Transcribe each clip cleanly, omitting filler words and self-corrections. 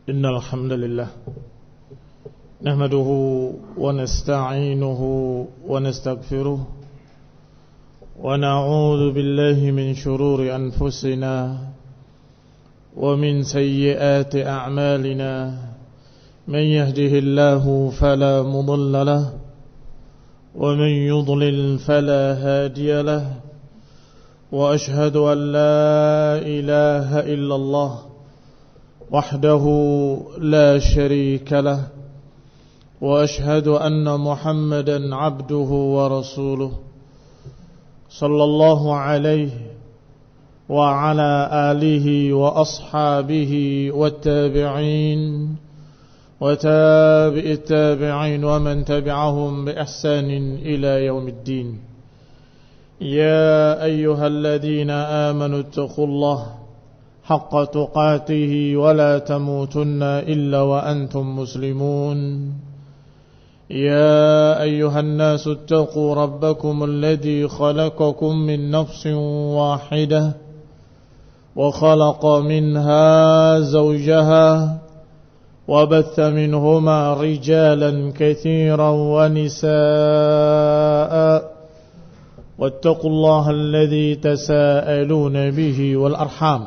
إن الحمد لله نحمده ونستعينه ونستغفره ونعوذ بالله من شرور أنفسنا ومن سيئات أعمالنا من يهده الله فلا مضل له ومن يضلل فلا هادي له وأشهد أن لا إله إلا الله وحده لا شريك له وأشهد أن محمدا عبده ورسوله صلى الله عليه وعلى آله وأصحابه والتابعين وتابع التابعين ومن تبعهم بإحسان إلى يوم الدين يا أيها الذين آمنوا اتقوا الله حق تقاته ولا تموتن إلا وأنتم مسلمون يا أيها الناس اتقوا ربكم الذي خلقكم من نفس واحدة وخلق منها زوجها وبث منهما رجالا كثيرا ونساء واتقوا الله الذي تساءلون به والأرحام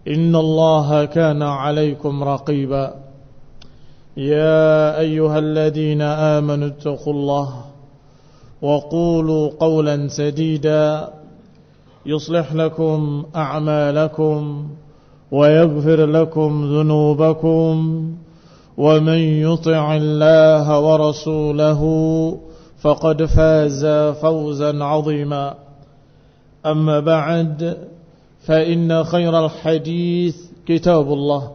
إن الله كان عليكم رقيبا يا أيها الذين آمنوا اتقوا الله وقولوا قولا سديدا يصلح لكم أعمالكم ويغفر لكم ذنوبكم ومن يطع الله ورسوله فقد فاز فوزا عظيما أما بعد فإن خير الحديث كتاب الله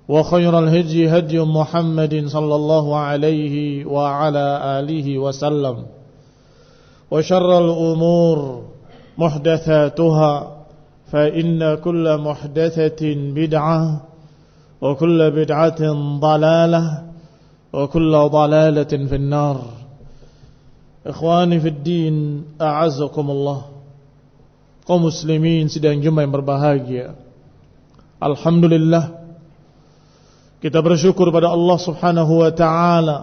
وخير الهدي هدي محمد صلى الله عليه وعلى آله وسلم وشر الأمور محدثاتها فإن كل محدثة بدعة وكل بدعة ضلالة وكل ضلالة في النار. Ikhwani fi din, a'azzakumullah. Kaum muslimin sidang jemaah yang berbahagia, alhamdulillah kita bersyukur pada Allah subhanahu wa ta'ala.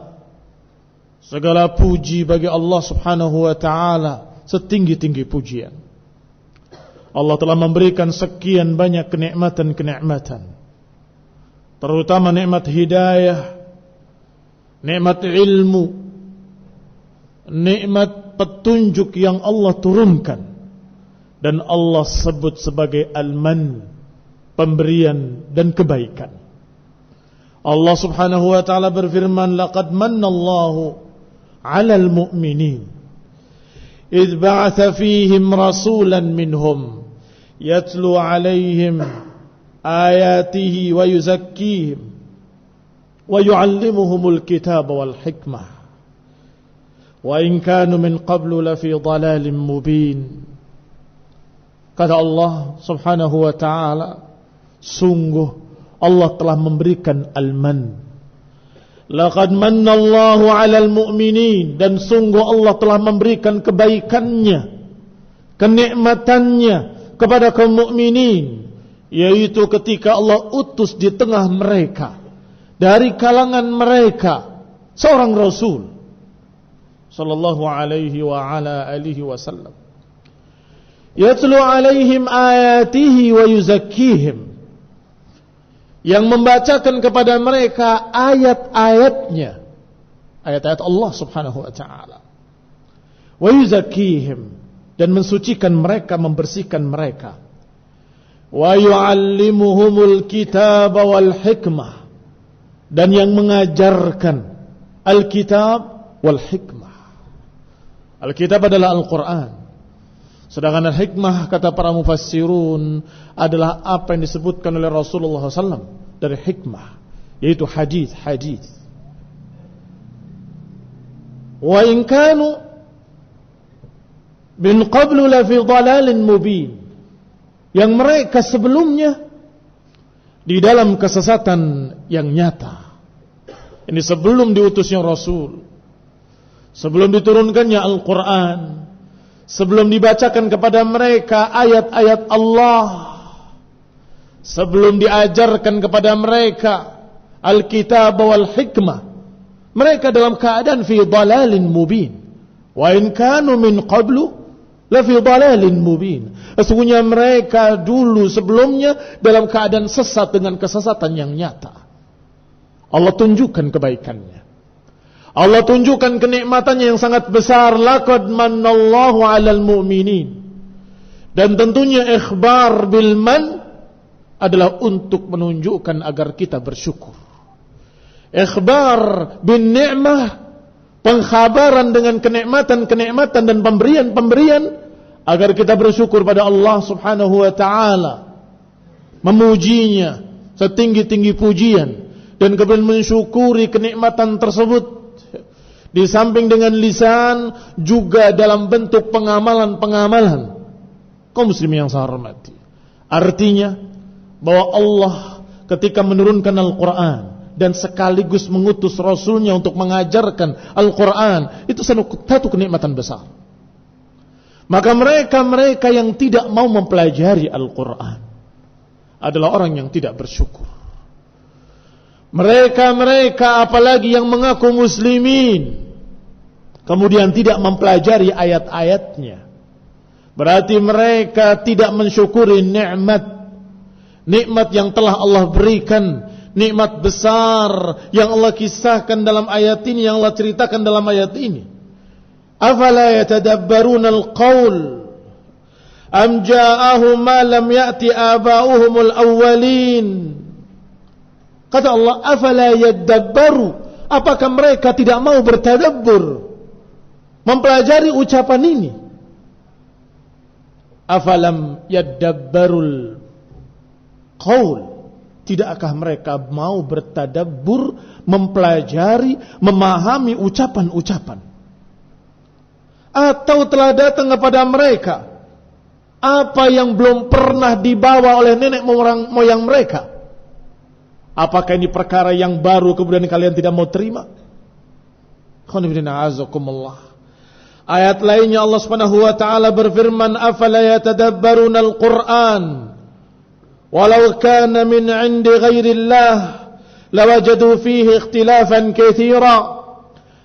Segala puji bagi Allah subhanahu wa ta'ala, setinggi-tinggi pujian. Allah telah memberikan sekian banyak kenikmatan-kenikmatan, terutama nikmat hidayah, nikmat ilmu, nikmat petunjuk yang Allah turunkan, dan Allah sebut sebagai al-man, pemberian dan kebaikan. Allah subhanahu wa ta'ala berfirman, laqad mannallahu 'alal mu'minin idh ba'atha fihim rasulan minhum yatlu 'alaihim ayatihi wa yuzakkihim wa yu'allimuhumul kitaba wal hikmah wa in kanu min qablu lafi dhalalin mubin. Kata Allah subhanahu wa ta'ala, sungguh Allah telah memberikan al-man. Laqad mannallahu 'alal mu'minin, dan sungguh Allah telah memberikan kebaikannya, kenikmatannya kepada kaum mukminin, yaitu ketika Allah utus di tengah mereka, dari kalangan mereka, seorang Rasul sallallahu alaihi wa ala alihi wasallam, yatlu alaihim ayatihi wa yuzakkihim, yang membacakan kepada mereka ayat-ayatnya, ayat-ayat Allah subhanahu wa ta'ala, wa yuzakkihim, dan mensucikan mereka, membersihkan mereka, wa yu'allimuhumul kitaba wal hikmah, dan yang mengajarkan al-kitab wal hikmah. Al-kitab adalah Al-Quran, sedangkan al-hikmah, kata para mufassirun, adalah apa yang disebutkan oleh Rasulullah SAW dari hikmah, yaitu hadis-hadis. Wa in kanu min qablu la fi dhalalin mubin, yang mereka sebelumnya di dalam kesesatan yang nyata. Ini sebelum diutusnya Rasul, sebelum diturunkannya Al-Quran, sebelum dibacakan kepada mereka ayat-ayat Allah, sebelum diajarkan kepada mereka Alkitab wal hikmah, mereka dalam keadaan fi dalalin mubin. Wa in kanu min qablu la fi dalalin mubin. Sesungguhnya mereka dulu sebelumnya dalam keadaan sesat dengan kesesatan yang nyata. Allah tunjukkan kebaikannya. Allah tunjukkan kenikmatannya yang sangat besar. Laqad manallahu 'alal mu'minin. Dan tentunya ikhbar bil man adalah untuk menunjukkan agar kita bersyukur. Ikhbar bin ni'mah, pengkhabaran dengan kenikmatan-kenikmatan dan pemberian-pemberian agar kita bersyukur pada Allah Subhanahu wa taala, memujinya setinggi-tinggi pujian dan kemudian mensyukuri kenikmatan tersebut. Di samping dengan lisan juga dalam bentuk pengamalan-pengamalan. Kaum muslimin yang saya hormati, artinya bahwa Allah ketika menurunkan Al-Quran dan sekaligus mengutus Rasulnya untuk mengajarkan Al-Quran, itu satu kenikmatan besar. Maka mereka yang tidak mau mempelajari Al-Quran adalah orang yang tidak bersyukur. Mereka apalagi yang mengaku muslimin kemudian tidak mempelajari ayat-ayatnya, berarti mereka tidak mensyukuri nikmat yang telah Allah berikan, nikmat besar yang Allah kisahkan dalam ayat ini, yang Allah ceritakan dalam ayat ini. Afala yatadabbaruna al-qaul am ja'ahum ma lam ya'ti aba'uhumul awwalin. Kata Allah, afala yadabbaru, apakah mereka tidak mau bertadabbur, mempelajari ucapan ini? Afalam yadabbarul qaul, tidakkah mereka mau bertadabbur, mempelajari, memahami ucapan-ucapan? Atau telah datang kepada mereka apa yang belum pernah dibawa oleh nenek moyang mereka? Apakah ini perkara yang baru kemudian kalian tidak mau terima? Ayat lainnya Allah Subhanahu wa taala berfirman, afala yatadabbaruna al-Qur'an walau kana min 'indi ghairillah lawajadu fihi ikhtilafan katsira.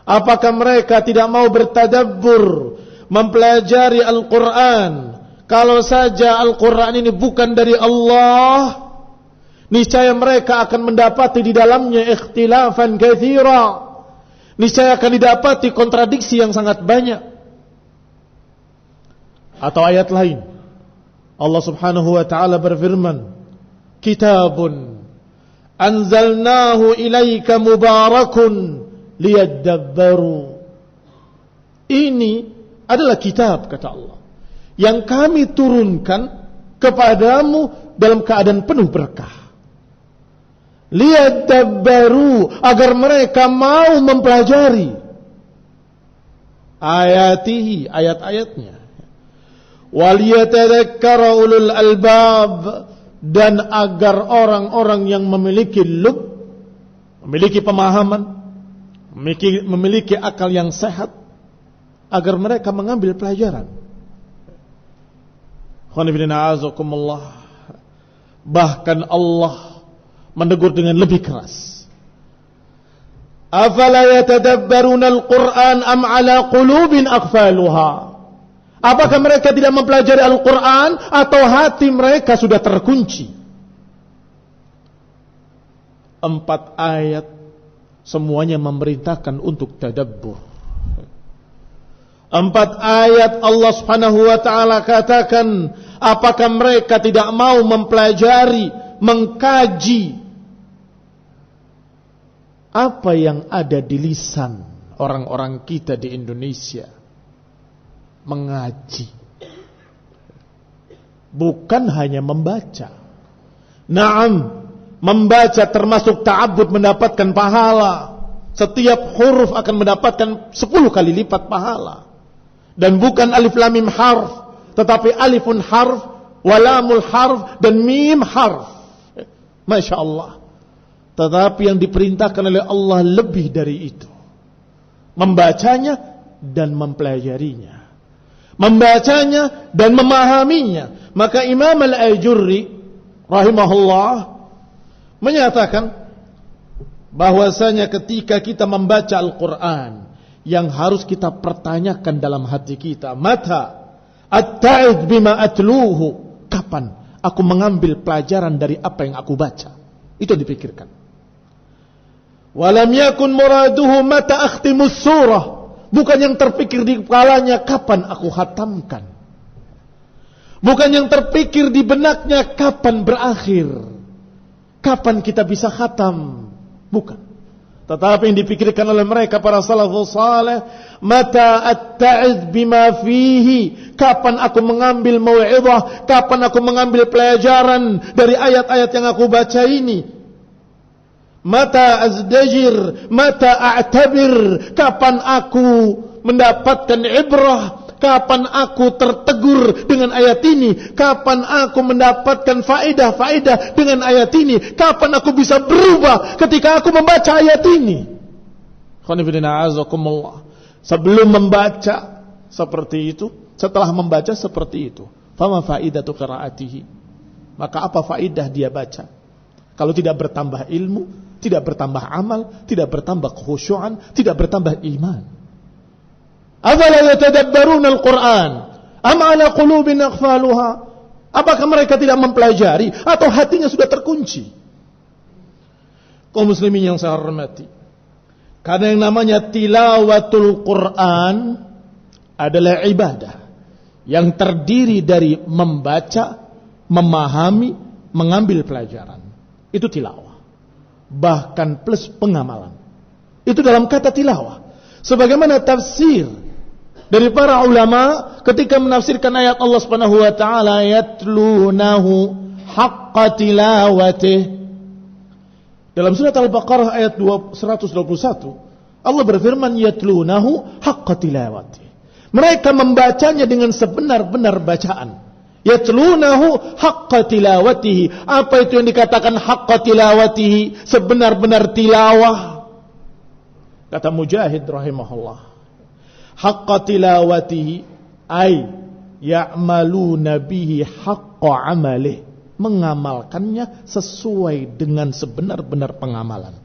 Apakah mereka tidak mau bertadabbur, mempelajari Al-Quran? Kalau saja Al-Quran ini bukan dari Allah, niscaya mereka akan mendapati di dalamnya ikhtilafan katsira. Niscaya akan didapati kontradiksi yang sangat banyak. Atau ayat lain, Allah Subhanahu wa taala berfirman, kitabun anzalnahu ilaika mubarakun liyadabbaru. Ini adalah kitab, kata Allah, yang kami turunkan kepadamu dalam keadaan penuh berkah. Liyadabbaru, agar mereka mau mempelajari ayatihi, ayat-ayatnya. Waliyatadzakkara ulul albab, dan agar orang-orang yang memiliki lub, memiliki pemahaman, memiliki akal yang sehat, agar mereka mengambil pelajaran. Bahkan Allah menegur dengan lebih keras. Afala yatadabbaruna al-Qur'an am ala qulubin aqfaluha. Apakah mereka tidak mempelajari Al-Quran atau hati mereka sudah terkunci? 4 ayat semuanya memerintahkan untuk tadabbur. 4 ayat Allah Subhanahu wa taala katakan, apakah mereka tidak mau mempelajari, mengkaji apa yang ada di lisan orang-orang kita di Indonesia? Mengaji, bukan hanya membaca. Naam, membaca termasuk ta'abbud, mendapatkan pahala. Setiap huruf akan mendapatkan 10 kali lipat pahala. Dan bukan alif lam mim harf, tetapi alifun harf, walamul harf, dan mim harf. Masya Allah. Tetapi yang diperintahkan oleh Allah lebih dari itu, membacanya dan mempelajarinya, membacanya dan memahaminya. Maka Imam Al-Ajurri rahimahullah menyatakan bahwasanya ketika kita membaca Al-Quran, yang harus kita pertanyakan dalam hati kita, mata at-ta'id bima atluhu, kapan aku mengambil pelajaran dari apa yang aku baca. Itu dipikirkan. Walam yakun muraduhu mata akhtimus surah, bukan yang terpikir di kepalanya kapan aku khatamkan, bukan yang terpikir di benaknya kapan berakhir, kapan kita bisa khatam, bukan. Tetapi yang dipikirkan oleh mereka para salafus saleh, mata at-ta'id bima fihi, kapan aku mengambil mau'izah, kapan aku mengambil pelajaran dari ayat-ayat yang aku baca ini. Mata azdajir, mata a'tabir, kapan aku mendapatkan ibrah, kapan aku tertegur dengan ayat ini, kapan aku mendapatkan faedah-faedah dengan ayat ini, kapan aku bisa berubah ketika aku membaca ayat ini. Sebelum membaca seperti itu, setelah membaca seperti itu, fama faidatu qiraatihi, maka apa faedah dia baca kalau tidak bertambah ilmu, tidak bertambah amal, tidak bertambah khusyu'an, tidak bertambah iman. Afala yatadabbaruna al-Qur'an am ala qulubin aqfaluha, apakah mereka tidak mempelajari atau hatinya sudah terkunci? Kaum muslimin yang saya hormati, karena yang namanya tilawatul Qur'an adalah ibadah yang terdiri dari membaca, memahami, mengambil pelajaran. Itu tilawah, bahkan plus pengamalan. Itu dalam kata tilawah. Sebagaimana tafsir dari para ulama ketika menafsirkan ayat Allah Subhanahu wa taala, yatlunahu haqqa tilawatih. Dalam surat Al-Baqarah ayat 121, Allah berfirman yatlunahu haqqa tilawatih. Mereka membacanya dengan sebenar-benar bacaan. Yatlunahu haqqa tilawatihi. Apa itu yang dikatakan haqqa tilawatihi? Sebenar-benar tilawah. Kata Mujahid rahimahullah, haqqa tilawatihi ay ya'maluna bihi haqqa amalih, mengamalkannya sesuai dengan sebenar-benar pengamalan.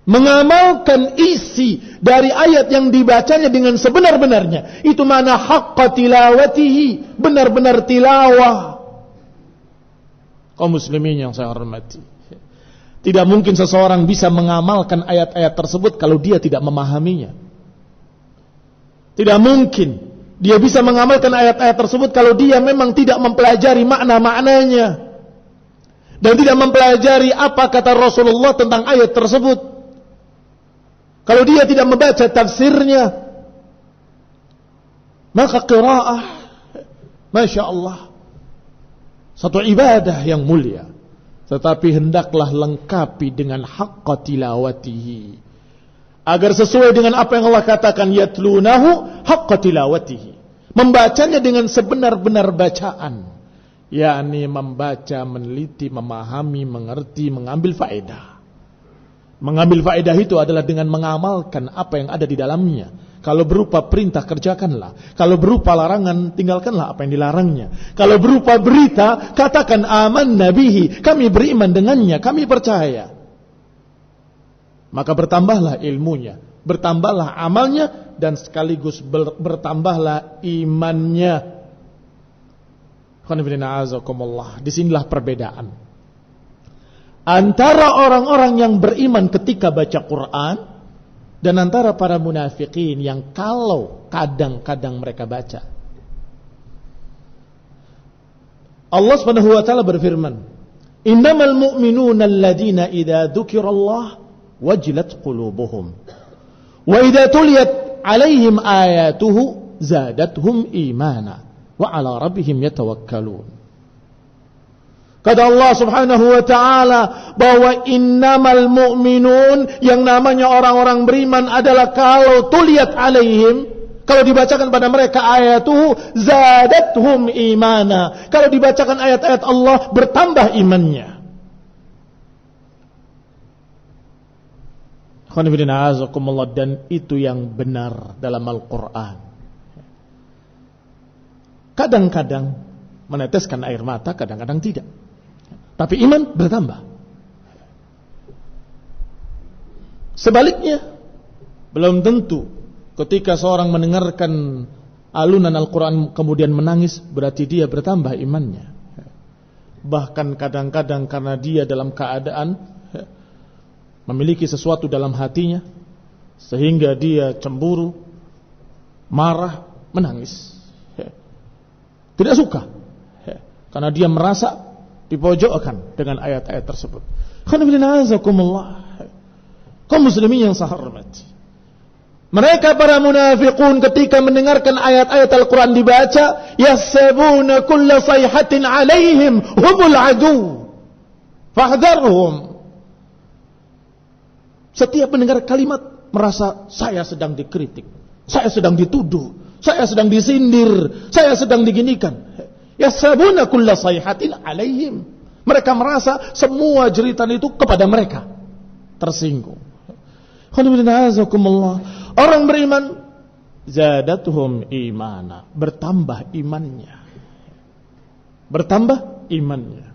Mengamalkan isi dari ayat yang dibacanya dengan sebenar-benarnya. Itu mana haqqa tilawatihi, benar-benar tilawah. Kaum muslimin yang saya hormati, tidak mungkin seseorang bisa mengamalkan ayat-ayat tersebut kalau dia tidak memahaminya. Tidak mungkin dia bisa mengamalkan ayat-ayat tersebut kalau dia memang tidak mempelajari makna-maknanya dan tidak mempelajari apa kata Rasulullah tentang ayat tersebut. Kalau dia tidak membaca tafsirnya, maka qiraah, Masya Allah, satu ibadah yang mulia, tetapi hendaklah lengkapi dengan haqqa tilawatihi, agar sesuai dengan apa yang Allah katakan, yatlunahu haqqa tilawatihi, membacanya dengan sebenar-benar bacaan, yakni membaca, meneliti, memahami, mengerti, mengambil faedah. Mengambil faedah itu adalah dengan mengamalkan apa yang ada di dalamnya. Kalau berupa perintah, kerjakanlah. Kalau berupa larangan, tinggalkanlah apa yang dilarangnya. Kalau berupa berita, katakan amanna bihi, kami beriman dengannya, kami percaya. Maka bertambahlah ilmunya, bertambahlah amalnya, dan sekaligus bertambahlah imannya. Disinilah perbedaan antara orang-orang yang beriman ketika baca Quran dan antara para munafikin yang kalau kadang-kadang mereka baca. Allah Subhanahu wa taala berfirman, "Innamal mu'minuna alladziina idza dzukirallah wajilat qulubuhum wa idza tuliyat 'alaihim ayatuhu zadatuhum imana wa 'ala rabbihim yatawakkalun." Kata Allah Subhanahu wa taala bahwa innamal mu'minun, yang namanya orang-orang beriman adalah kalau tuliyat alaihim, kalau dibacakan pada mereka ayatuhu zadatuhum imana, kalau dibacakan ayat-ayat Allah bertambah imannya. Dan itu yang benar dalam Al-Quran. Kadang-kadang meneteskan air mata, kadang-kadang tidak. tapi iman bertambah. Sebaliknya, belum tentu ketika seorang mendengarkan alunan Al-Quran kemudian menangis, berarti dia bertambah imannya. Bahkan kadang-kadang karena dia dalam keadaan memiliki sesuatu dalam hatinya, sehingga dia cemburu, marah, menangis. Tidak suka, karena dia merasa dipojokkan dengan ayat-ayat tersebut. Kaum muslimin yang saya hormati, mereka para munafiqun ketika mendengarkan ayat-ayat Al-Quran dibaca, yahsabuna kulla sayhatin alaihim humul adu fahdharhum. Setiap mendengar kalimat merasa saya sedang dikritik, saya sedang dituduh, saya sedang disindir, saya sedang diginikan. Yahsabuna kulla sayhatin alaihim. Mereka merasa semua jeritan itu kepada mereka. Tersinggung. Orang beriman, zadatuhum imana, bertambah imannya. Bertambah imannya.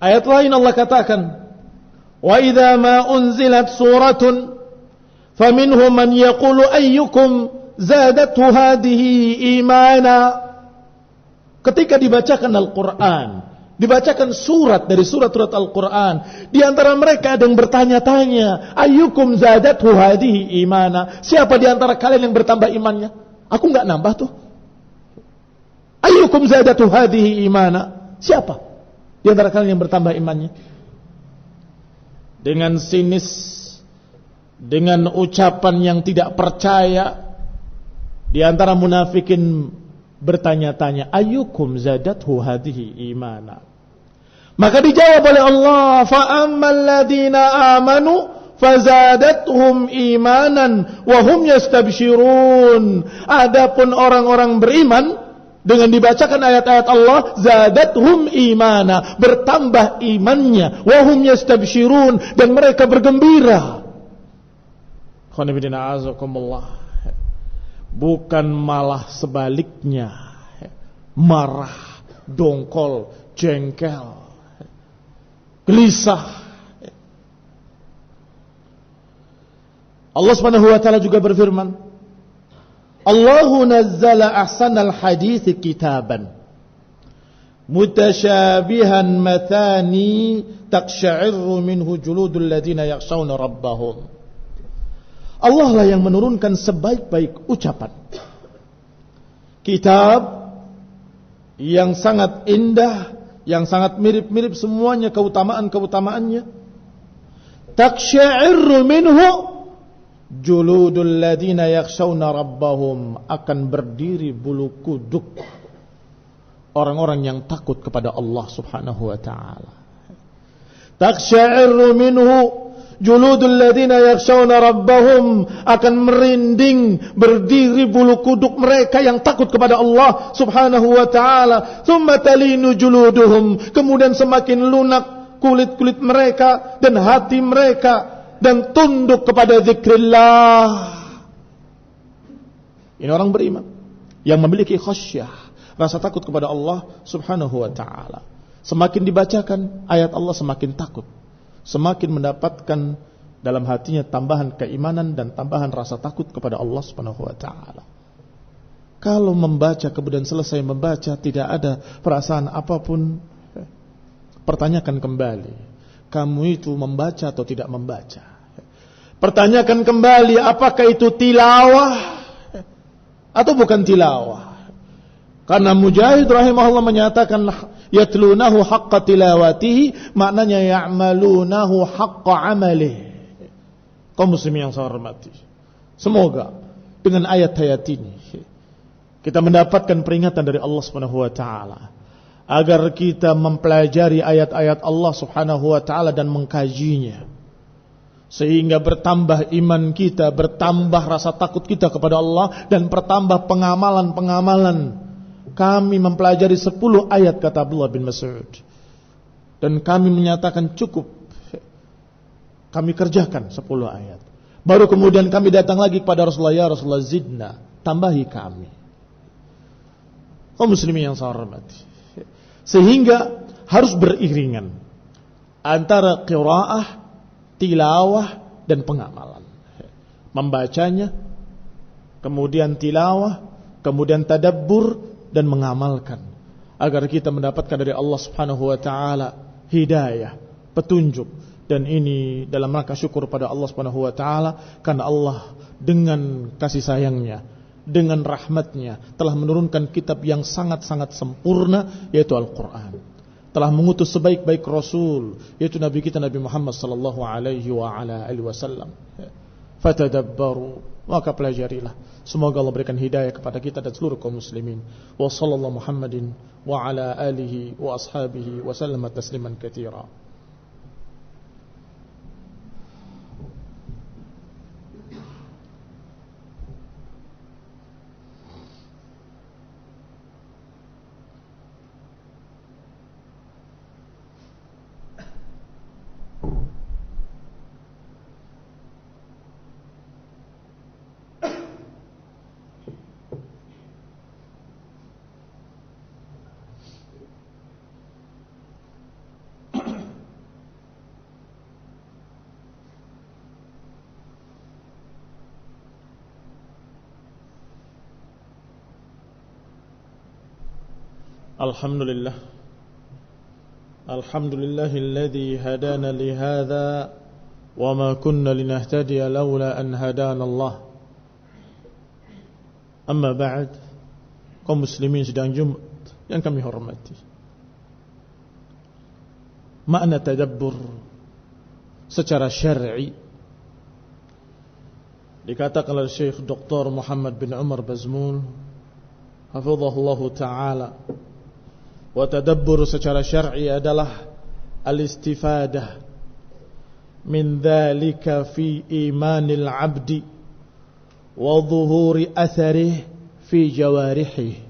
Ayat lain Allah katakan, wa idza ma unzilat suratun faminhum man yaqulu ayyukum zadatu hadhihi imana. Ketika dibacakan Al-Quran, dibacakan surat dari surat-surat Al-Quran, di antara mereka ada yang bertanya-tanya, ayyukum zadatu hadhihi imana, siapa di antara kalian yang bertambah imannya? Aku enggak nambah tuh. Ayyukum zadatu hadhihi imana, siapa di antara kalian yang bertambah imannya? Dengan sinis, dengan ucapan yang tidak percaya, di antara munafikin bertanya-tanya, ayyukum zadathu hadhihi imana. Maka dijawab oleh Allah, fa ammal ladina amanu fazadathum imanan wa hum yastabshirun. Adapun orang-orang beriman, dengan dibacakan ayat-ayat Allah, zadathum imana, bertambah imannya, wa hum yastabshirun, dan mereka bergembira. Khonibidina azakumullah. Bukan malah sebaliknya, marah, dongkol, jengkel, gelisah. Allah Subhanahu wa taala juga berfirman, Allahu nazzala ahsanal hadithi kitaban mutasyabihan mathani taqsha'irru minhu juludul ladina yakhshawna rabbahum. Allah lah yang menurunkan sebaik-baik ucapan, kitab yang sangat indah, yang sangat mirip-mirip semuanya keutamaan-keutamaannya. Taqsha'irru minhu juludul ladina yakhshawna rabbahum, akan berdiri bulu kuduk orang-orang yang takut kepada Allah Subhanahu wa taala. Taqsha'irru minhu juludul ladina yakhshawna rabbahum, akan merinding, berdiri bulu kuduk mereka yang takut kepada Allah Subhanahu wa taala. Tsumma talinu juluduhum, kemudian semakin lunak kulit-kulit mereka dan hati mereka, dan tunduk kepada zikrillah. Ini orang beriman yang memiliki khasyah, rasa takut kepada Allah Subhanahu wa taala. Semakin dibacakan ayat Allah semakin takut, semakin mendapatkan dalam hatinya tambahan keimanan dan tambahan rasa takut kepada Allah Subhanahu wa taala. Kalau membaca kemudian selesai membaca tidak ada perasaan apapun, pertanyakan kembali, kamu itu membaca atau tidak membaca? Pertanyakan kembali, apakah itu tilawah atau bukan tilawah? Karena Mujahid rahimahullah menyatakan yatlunahu haqqa tilawatihi, maknanya ya'malunahu haqqa amalih. Kaum muslimin yang saya hormati, semoga dengan ayat-ayat ini kita mendapatkan peringatan dari Allah Subhanahu wa taala agar kita mempelajari ayat-ayat Allah Subhanahu wa taala dan mengkajinya, sehingga bertambah iman kita, bertambah rasa takut kita kepada Allah, dan bertambah pengamalan-pengamalan. Kami mempelajari 10 ayat kata Abdullah bin Mas'ud, dan kami menyatakan cukup, kami kerjakan 10 ayat. Baru kemudian kami datang lagi kepada Rasulullah, ya Rasulullah zidna, tambahi kami. Kaum muslimin yang saya hormati, sehingga harus beriringan antara qiraah, tilawah, dan pengamalan. Membacanya, kemudian tilawah, kemudian tadabbur, dan mengamalkan, agar kita mendapatkan dari Allah Subhanahu wa ta'ala hidayah, petunjuk. Dan ini dalam rangka syukur pada Allah Subhanahu wa ta'ala, karena Allah dengan kasih sayangnya, dengan rahmatnya, telah menurunkan kitab yang sangat-sangat sempurna, yaitu Al-Quran. Telah mengutus sebaik-baik Rasul, yaitu Nabi kita Nabi Muhammad sallallahu alaihi wa ala alihi wasallam. Fatadabbaru, maka pelajarilah. Semoga Allah berikan hidayah kepada kita dan seluruh kaum muslimin. Wa sallallahu Muhammadin wa ala alihi wa ashabihi wa sallama tasliman katsira. Alhamdulillah. Alhamdulillahilladzi hadana lihadza wa ma kunna linahtadiya laula an hadana Allah. Amma ba'd, kaum muslimin sidang Jumat yang kami hormati. Makna tadabbur secara syar'i dikatakan oleh Syekh Dr. Muhammad bin Umar Bazmul hafizahullahu ta'ala, wa tadabbur secara syar'i adalah al-istifadah min dhalika fi imanil abdi wa dhuhuri atharih fi jawarihih.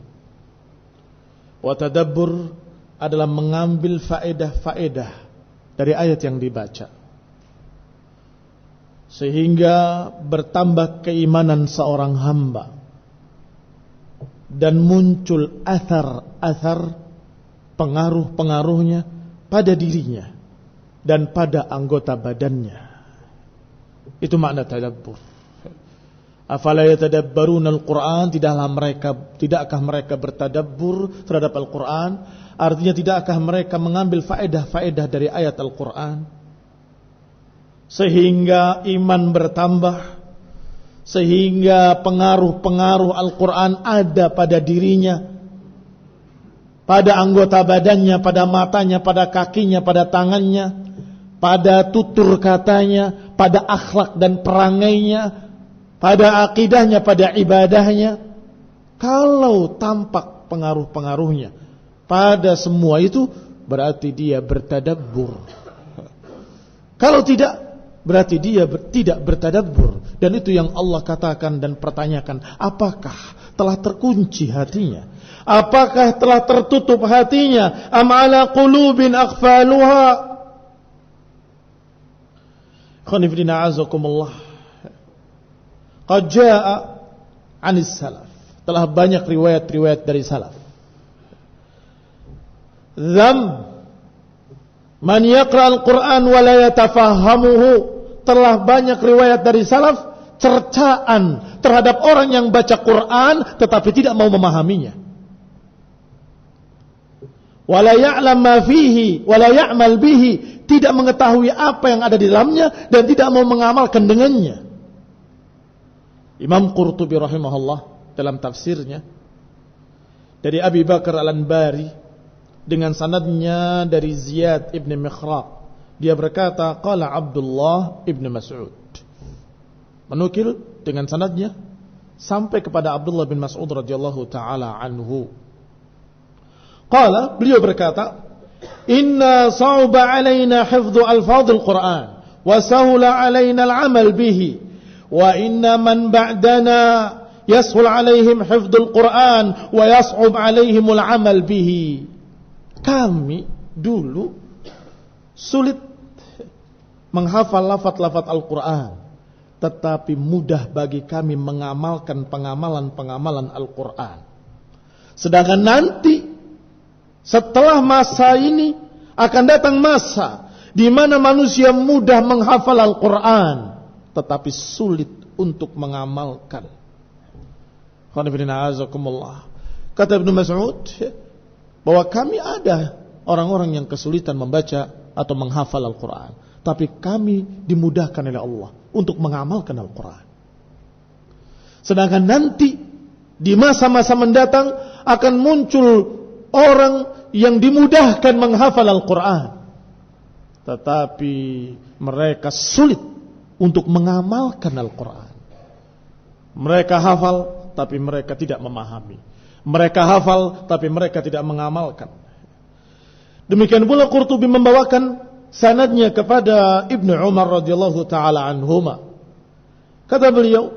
Wa tadabbur adalah mengambil faedah-faedah dari ayat yang dibaca, sehingga bertambah keimanan seorang hamba dan muncul athar-athar, pengaruh-pengaruhnya pada dirinya dan pada anggota badannya. Itu makna tadabbur. Afala yatadabbaruna al-Qur'an, tidakkah mereka bertadabbur terhadap Al-Qur'an? Artinya tidakkah mereka mengambil faedah-faedah dari ayat Al-Qur'an sehingga iman bertambah, sehingga pengaruh-pengaruh Al-Qur'an ada pada dirinya, pada anggota badannya, pada matanya, pada kakinya, pada tangannya, pada tutur katanya, pada akhlak dan perangainya, pada akidahnya, pada ibadahnya. Kalau tampak pengaruh-pengaruhnya pada semua itu, berarti dia bertadabbur. Kalau tidak, berarti dia tidak bertadabbur. Dan itu yang Allah katakan dan pertanyakan, apakah telah terkunci hatinya? Apakah telah tertutup hatinya? Am ala qulubin aqfaluha? Khonifdina azakumullah. Qad jaa anis salaf. Telah banyak riwayat-riwayat dari salaf. Dzam man yaqra al-Qur'an wa la yatafahamuhu. Telah banyak riwayat dari salaf cercaan terhadap orang yang baca Quran tetapi tidak mau memahaminya. Wala ya'lam ma fihi wala ya'mal bihi, tidak mengetahui apa yang ada di dalamnya dan tidak mau mengamalkan dengannya. Imam Qurtubi rahimahullah dalam tafsirnya dari Abi Bakar Al-Anbari dengan sanadnya dari Ziyad ibn Mikhraq, dia berkata qala Abdullah ibn Mas'ud, menukil dengan sanadnya sampai kepada Abdullah bin Mas'ud radhiyallahu taala anhu. Qala, beliau berkata, inna sa'uba alaina hifdhu alfadhil Qur'an wa sahula alaina al-amal bihi wa inna man ba'dana yashul alaihim hifdhul Qur'an wa yas'ub alaihim al-amal bihi. Kami dulu sulit menghafal lafaz-lafaz Al-Quran, tetapi mudah bagi kami mengamalkan pengamalan-pengamalan Al-Quran. Sedangkan nanti setelah masa ini Akan datang masa di mana manusia mudah menghafal Al-Quran, tetapi sulit untuk mengamalkan. Kata Ibnu Mas'ud bahwa kami ada orang-orang yang kesulitan membaca atau menghafal Al-Quran, tapi kami dimudahkan oleh Allah untuk mengamalkan Al-Quran. Sedangkan nanti di masa-masa mendatang akan muncul orang yang dimudahkan menghafal Al-Quran, tetapi mereka sulit untuk mengamalkan Al-Quran. Mereka hafal, tapi mereka tidak memahami. Mereka hafal, tapi mereka tidak mengamalkan. Demikian pula Qurtubi membawakan sanadnya kepada Ibnu Umar radhiyallahu taala anhuma. Kata beliau,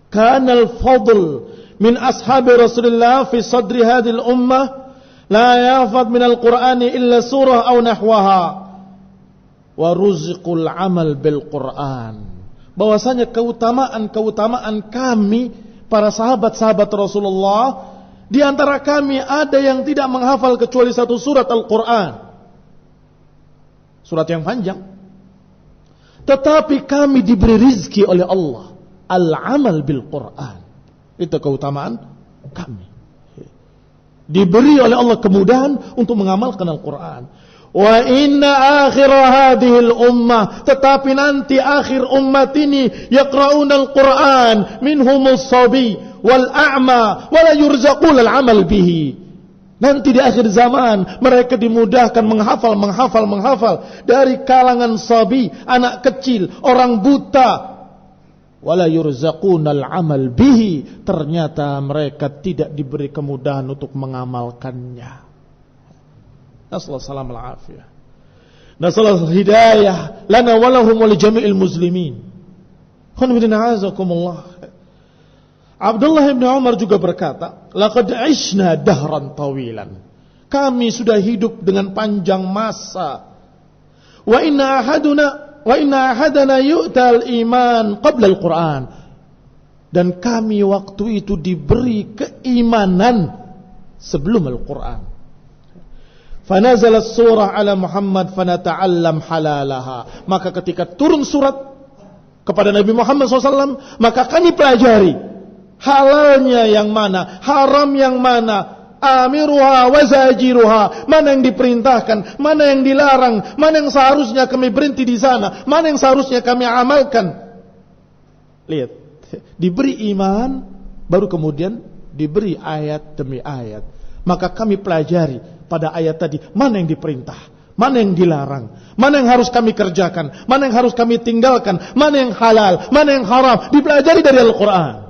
"Kana al-fadl min ashabi Rasulillah fi sadri hadhihi al-ummah la yafad min al-Qur'ani illa surah aw nahwaha wa ruziqul amal bil Qur'an." Bahwasanya keutamaan kami para sahabat-sahabat Rasulullah, di antara kami ada yang tidak menghafal kecuali satu surat Al-Quran, surat yang panjang, tetapi kami diberi rizki oleh Allah al-amal bil Quran. Itu keutamaan kami, diberi oleh Allah kemudahan untuk mengamalkan Al-Quran. Wa inna akhir hadhil ummah, tetapi nanti akhir umat ini yaqra'una al-Quran minhumus sabi wal a'ma wa la yurzaqul al-amal bihi. Nanti di akhir zaman mereka dimudahkan menghafal dari kalangan sabi, anak kecil, orang buta, wala yurzaqunal amal bihi, ternyata mereka tidak diberi kemudahan untuk mengamalkannya. Nasallahu salam al-afiyah. Nasallahu hidayah lana wa lahum wa li jami'il muslimin. Abdullah bin Umar juga berkata, laqad ishna dahran tawilan. Kami sudah hidup dengan panjang masa. Wa inna ahadana yu'tal iman qabla al-Quran. Dan kami waktu itu diberi keimanan sebelum Al-Quran. Fanazalat surah ala Muhammad fanata'allam halalaha. Maka ketika turun surat kepada Nabi Muhammad SAW, maka kami pelajari halalnya yang mana, haram yang mana, amiruha wa zajiruha, mana yang diperintahkan, mana yang dilarang, mana yang seharusnya kami berhenti di sana, mana yang seharusnya kami amalkan. Lihat, diberi iman, baru kemudian diberi ayat demi ayat. Maka kami pelajari pada ayat tadi, mana yang diperintah, mana yang dilarang, mana yang harus kami kerjakan, mana yang harus kami tinggalkan, mana yang halal, mana yang haram, dipelajari dari Al-Quran.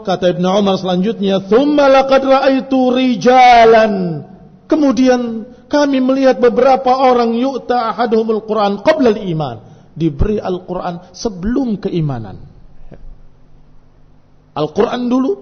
Kata Ibnu Umar selanjutnya, "Tsumma laqad ra'aitu rijalan." Kemudian kami melihat beberapa orang yu'ta ahaduhumul Qur'an qabla al-iman, diberi Al-Quran sebelum keimanan. Al-Quran dulu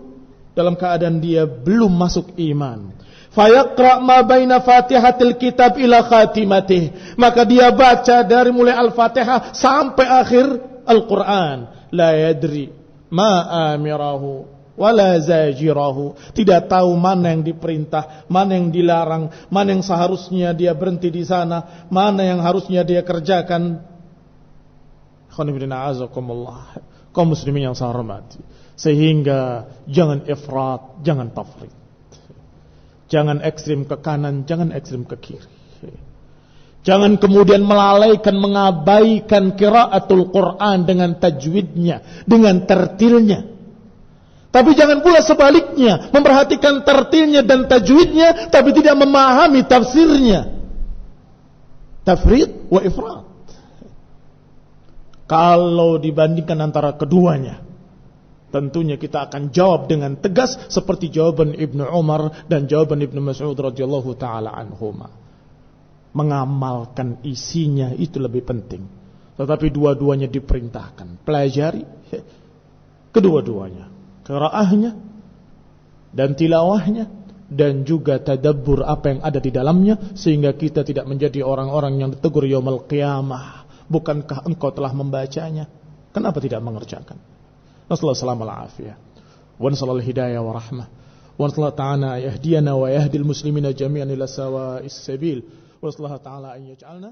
dalam keadaan dia belum masuk iman. Fayaqra' ma baina fatihatil kitab ila khatimatihi, maka dia baca dari mulai Al-Fatihah sampai akhir Al-Quran. La yadri ma amirahu wala zajirahu, tidak tahu mana yang diperintah, mana yang dilarang, mana yang seharusnya dia berhenti di sana, mana yang harusnya dia kerjakan. Kaum muslimin yang saya hormati, sehingga jangan ifrat, jangan tafrit, jangan ekstrim ke kanan, jangan ekstrim ke kiri. Jangan kemudian melalaikan, mengabaikan qiraatul Quran dengan tajwidnya, dengan tertilnya. Tapi jangan pula sebaliknya, memperhatikan tertilnya dan tajwidnya, tapi tidak memahami tafsirnya. Tafrid wa ifrat. Kalau dibandingkan antara keduanya, tentunya kita akan jawab dengan tegas seperti jawaban Ibnu Umar dan jawaban Ibnu Mas'ud radhiyallahu taala anhuma. Mengamalkan isinya itu lebih penting. Tetapi dua-duanya diperintahkan. Pelajari kedua-duanya, qiraahnya dan tilawahnya, dan juga tadabbur apa yang ada di dalamnya, sehingga kita tidak menjadi orang-orang yang ditegur yaumul qiyamah. Bukankah engkau telah membacanya? Kenapa tidak mengerjakan? Nasallahu alaihi wa sallam wa nasallahu hidayah wa rahmah wa sallallahu ta'ala yahdiyana wa yahdil muslimina jami'an ila sawa'is sabil wa sallallahu ta'ala an yaj'alna